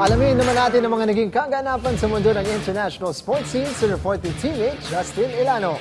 Alamin naman natin ang mga naging kaganapan sa mundo ng international sports scene sa reporting teammate Justin Ilano.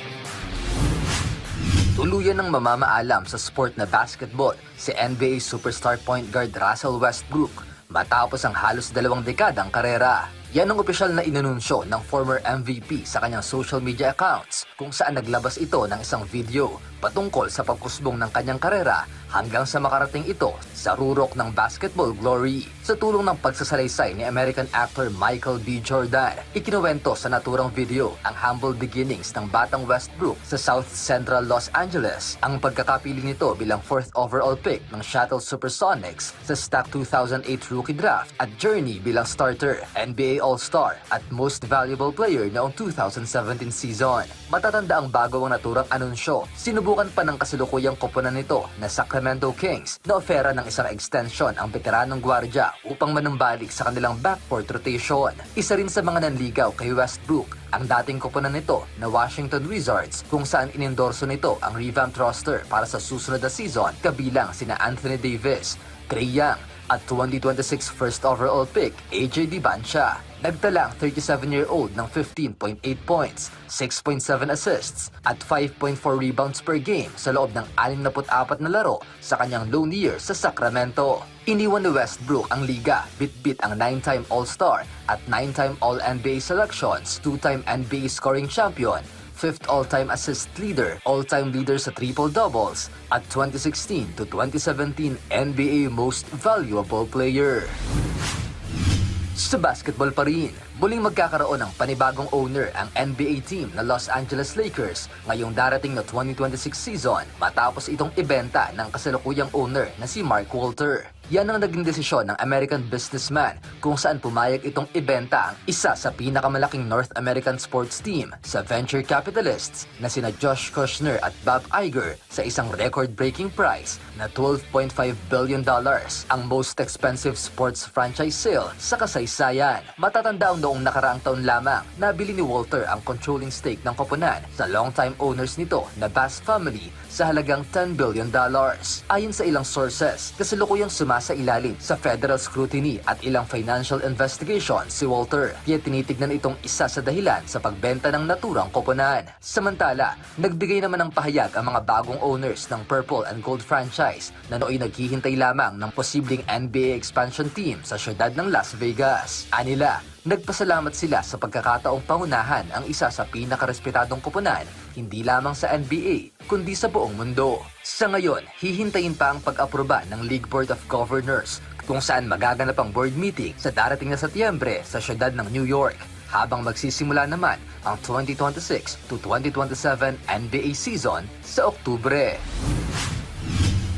Tuluyan ng mamamaalam sa sport na basketball si NBA superstar point guard Russell Westbrook matapos ang halos 2 dekadang karera. Yan ang opisyal na inanunsyo ng former MVP sa kanyang social media accounts kung saan naglabas ito ng isang video patungkol sa pagkusbong ng kanyang karera hanggang sa makarating ito sa rurok ng basketball glory. Sa tulong ng pagsasalaysay ni American actor Michael B. Jordan, ikinuwento sa naturang video ang humble beginnings ng batang Westbrook sa South Central Los Angeles, ang pagkakapili nito bilang 4th overall pick ng Seattle Supersonics sa stock 2008 rookie draft at journey bilang starter, NBA All-Star at Most Valuable Player noong 2017 season. Matatanda ang bago ang naturang anunsyo, sinubukan pa ng kasalukuyang koponan nito na Sacramento Kings na ofera ng isang extension ang veteranong gwardya upang manumbalik sa kanilang backcourt rotation. Isa rin sa mga nanligaw kay Westbrook ang dating koponan nito na Washington Wizards kung saan inendorso nito ang revamped roster para sa susunod na season kabilang sina Anthony Davis, Trae Young at 2026 first overall pick AJ Dibancha. Nagtala ang 37-year-old ng 15.8 points, 6.7 assists at 5.4 rebounds per game sa loob ng 64 na laro sa kanyang lone year sa Sacramento. Iniwan ni Westbrook ang liga, bit-bit ang 9-time All-Star at 9-time All-NBA selections, 2-time NBA scoring champion, 5th all-time assist leader, all-time leader sa triple-doubles at 2016 to 2017 NBA Most Valuable Player. Sa basketball pa rin, muling magkakaroon ng panibagong owner ang NBA team na Los Angeles Lakers ngayong darating na 2026 season matapos itong ibenta ng kasalukuyang owner na si Mark Walter. Yan ang naging desisyon ng American businessman kung saan pumayag itong ibenta ang isa sa pinakamalaking North American sports team sa venture capitalists na sina Josh Kushner at Bob Iger sa isang record-breaking price na $12.5 billion, ang most expensive sports franchise sale sa kasaysayan. Matatanda noong nakaraang taon lamang, nabili ni Walter ang controlling stake ng koponan sa longtime owners nito na Bass family sa halagang $10 billion. Ayon sa ilang sources, kasalukuyang sumasa ilalim sa federal scrutiny at ilang financial investigation si Walter. Kaya tinitignan itong isa sa dahilan sa pagbenta ng naturang koponan. Samantala, nagbigay naman ng pahayag ang mga bagong owners ng Purple and Gold franchise na nooy naghihintay lamang ng posibleng NBA expansion team sa syudad ng Las Vegas. Anila, nagpasalamat sila sa pagkakataong pangunahan ang isa sa pinakarespetadong koponan, hindi lamang sa NBA, kundi sa buong mundo. Sa ngayon, hihintayin pa ang pag-aproba ng League Board of Governors kung saan magaganap ang board meeting sa darating na Setyembre sa syudad ng New York, habang magsisimula naman ang 2026 to 2027 NBA season sa Oktubre.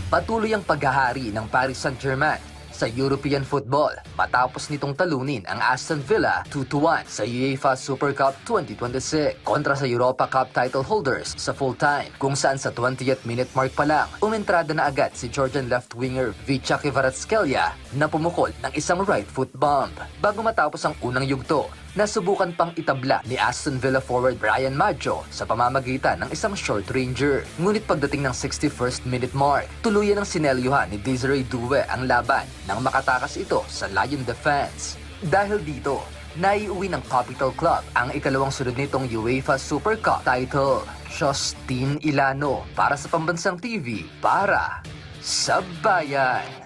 Patuloy ang paghahari ng Paris Saint-Germain sa European football matapos nitong talunin ang Aston Villa 2-1 sa UEFA Super Cup 2026 kontra sa Europa Cup title holders sa full time, kung saan sa 20th minute mark pa lang umentrada na agad si Georgian left winger Vicha Kvaratskhelia na pumukol ng isang right foot bomb. Bago matapos ang unang yugto, nasubukan pang itabla ni Aston Villa forward Bryan Maggio sa pamamagitan ng isang short ranger. Ngunit pagdating ng 61st minute mark, tuluyan ng sinelyuhan ni Desiree Doué ang laban nang makatakas ito sa Lion defense. Dahil dito, naiuwi ng Capital Club ang ikalawang sunod nitong UEFA Super Cup title. Justin Ilano para sa Pambansang TV para sa Bayan.